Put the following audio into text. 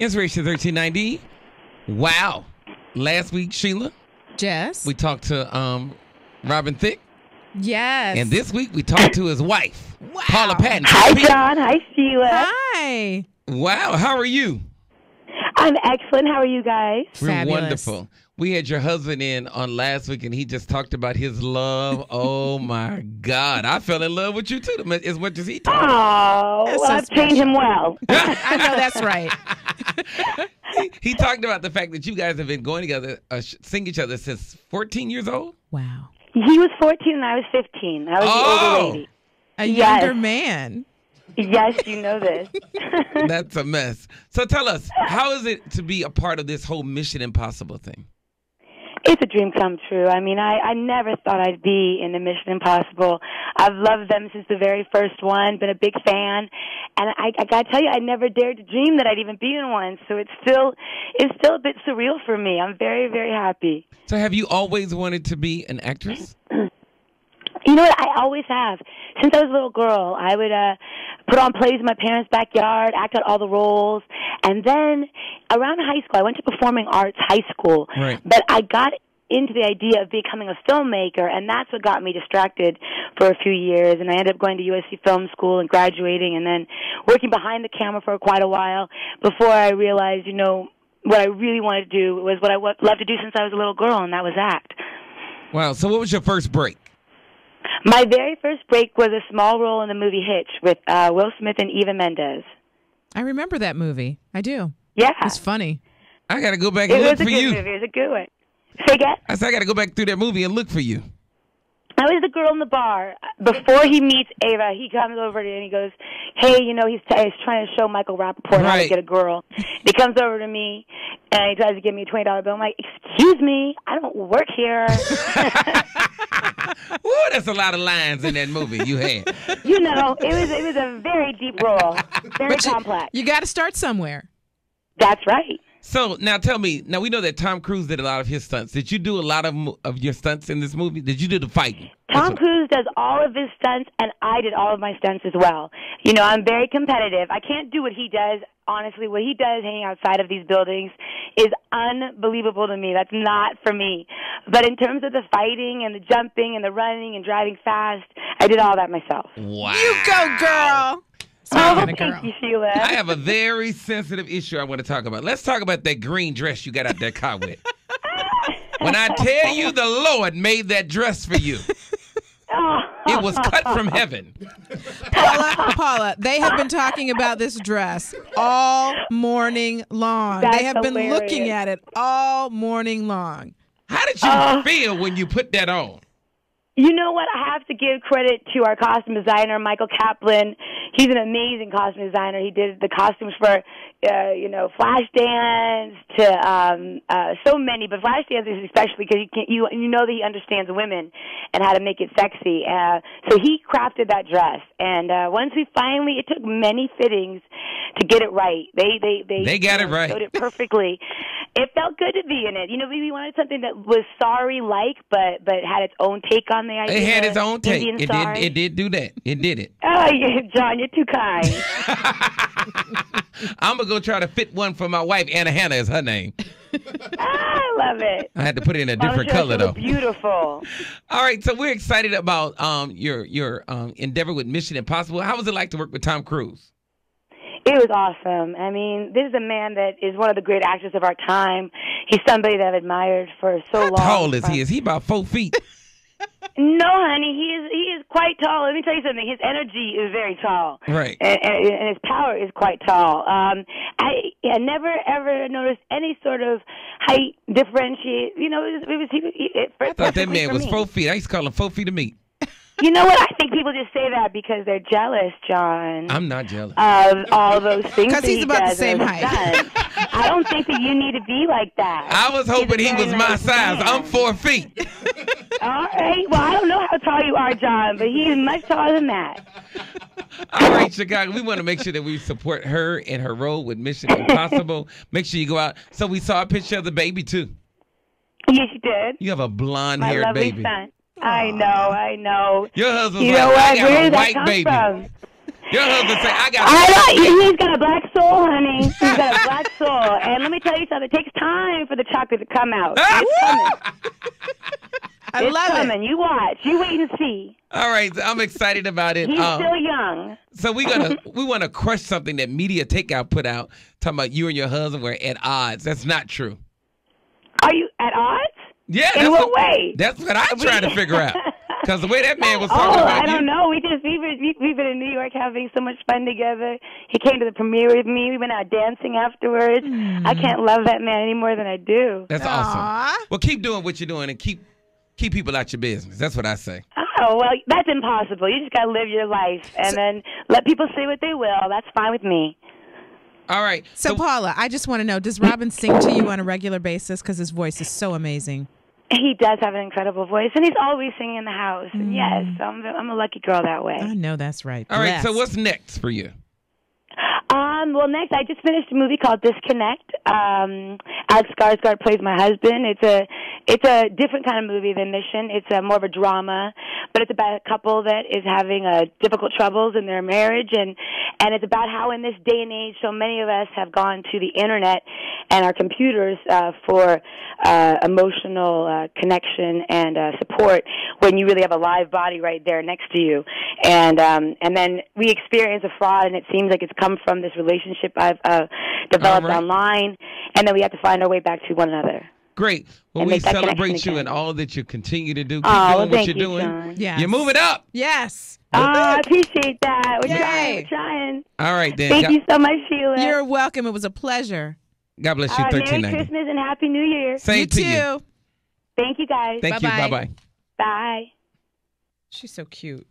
Inspiration 1390. Wow. Last week, Sheila, Jess. we talked to Robin Thicke. Yes. And this week, we talked to his wife, Wow. Paula Patton. Hi, John. Hi, Sheila. Hi. Wow. How are you? I'm excellent. How are you guys? We're Fabulous. wonderful. We had your husband in on last week, and he just talked about his love. Oh, my God. I fell in love with you, too, as much as he talked. Oh, That's well, so I've trained him well. I know that's right. He talked about the fact that you guys have been going together, seeing each other since 14 years old. Wow. He was 14 and I was 15. I was the older lady. A Yes. younger man. Yes, you know this. That's a mess. So tell us, how is it to be a part of this whole Mission Impossible thing? It's a dream come true. I mean, I never thought I'd be in the Mission Impossible. I've loved them since the very first one, been a big fan. And I got to tell you, I never dared to dream that I'd even be in one. So it's still a bit surreal for me. I'm very, very happy. So have you always wanted to be an actress? You know what? I always have. Since I was a little girl, I would put on plays in my parents' backyard, act out all the roles. And then around high school, I went to performing arts high school. Right. But I got into the idea of becoming a filmmaker, and that's what got me distracted for a few years. And I ended up going to USC Film School and graduating and then working behind the camera for quite a while before I realized, you know, what I really wanted to do was what I loved to do since I was a little girl, and that was act. Wow. So what was your first break? My very first break was a small role in the movie Hitch with Will Smith and Eva Mendes. I remember that movie. I do. Yeah. It's funny. I got to go back and look for you. It was a good movie. It was a good one. Say again? I said I got to go back through that movie and look for you. I was the girl in the bar. Before he meets Ava, he comes over to me and he goes, hey, you know, he's trying to show Michael Rappaport how to get a girl. He comes over to me and he tries to give me a $20 bill. I'm like, excuse me, I don't work here. Woo, that's a lot of lines in that movie you had. You know, it was a very deep role, very complex. You got to start somewhere. That's right. So now tell me, now we know that Tom Cruise did a lot of his stunts. Did you do a lot of your stunts in this movie? Did you do the fighting? Tom Cruise does all of his stunts, and I did all of my stunts as well. You know, I'm very competitive. I can't do what he does. Honestly, what he does hanging outside of these buildings is unbelievable to me. That's not for me. But in terms of the fighting and the jumping and the running and driving fast, I did all that myself. Wow. You go, girl. Thank you, Sheila. I have a very sensitive issue I want to talk about. Let's talk about that green dress you got out that car with. When I tell you the Lord made that dress for you, it was cut from heaven. Paula, they have been talking about this dress all morning long. That's they have been hilarious. looking at it all morning long. How did you feel when you put that on? You know what? I have to give credit to our costume designer, Michael Kaplan. He's an amazing costume designer. He did the costumes for, Flashdance to so many, but Flashdance is especially because you know that he understands women and how to make it sexy. So he crafted that dress, and once it took many fittings to get it right. They got it right. Showed it perfectly. It felt good to be in it. You know, we wanted something that was sorry-like, but had its own take on the idea. It had its own take. It did do that. It did it. Oh, John, you're too kind. I'm going to go try to fit one for my wife. Anna Hannah is her name. I love it. I had to put it in a different color, though. Beautiful. All right, so we're excited about your endeavor with Mission Impossible. How was it like to work with Tom Cruise? It was awesome. I mean, this is a man that is one of the great actors of our time. He's somebody that I've admired for so long. How tall is he? Is he about 4 feet? No, honey, he is quite tall. Let me tell you something. His energy is very tall, right? And his power is quite tall. I never ever noticed any sort of height differentiate. You know, I thought that man was 4 feet. I used to call him 4 feet of meat. You know what? I think people just say that because they're jealous, John. I'm not jealous of all those things. Because he's about the same height. I don't think that you need to be like that. I was hoping he was my size. I'm 4 feet. All right. Well, I don't know how tall you are, John, but he's much taller than that. All right, Chicago. We want to make sure that we support her in her role with Mission Impossible. Make sure you go out. So we saw a picture of the baby, too. Yes, you did. You have a blonde-haired baby. My lovely son. I know. Your husband's you like, know what? I got Where a did that white come baby. from? Your husband say, I got He's got a black soul, honey. He's got a black soul. And let me tell you something. It takes time for the chocolate to come out. It's coming. I love coming. You watch. You wait and see. All right, I'm excited about it. He's still young. So we want to crush something that Media Takeout put out, talking about you and your husband were at odds. That's not true. Are you at odds? Yeah. In what way? That's what I'm trying to figure out. Because the way that man was talking about you. I don't know. We've been in New York having so much fun together. He came to the premiere with me. We went out dancing afterwards. I can't love that man any more than I do. That's awesome. Well, keep doing what you're doing and keep people out your business. That's what I say. Oh, well, that's impossible. You just got to live your life and then let people say what they will. That's fine with me. All right. So Paula, I just want to know, does Robin sing to you on a regular basis? Because his voice is so amazing. He does have an incredible voice, and he's always singing in the house. And yes, I'm a lucky girl that way. I know that's right. All right, so what's next for you? Well, next, I just finished a movie called Disconnect. Alex Skarsgård plays my husband. It's a different kind of movie than Mission. It's more of a drama, but it's about a couple that is having difficult troubles in their marriage, and it's about how in this day and age, so many of us have gone to the internet and our computers for emotional connection and support when you really have a live body right there next to you, and then we experience a fraud, and it seems like it's come from this relationship I've developed online, and then we have to find our way back to one another. Great. Well, we celebrate you and all that you continue to do. Keep doing what you're doing. Yes. You're moving up. Yes. I appreciate that. We're trying. All right, then. Thank you so much, Sheila. You're welcome. It was a pleasure. God bless you. 1390. Merry Christmas and Happy New Year. Same to you. Thank you, guys. Thank you. Bye-bye. Bye. She's so cute.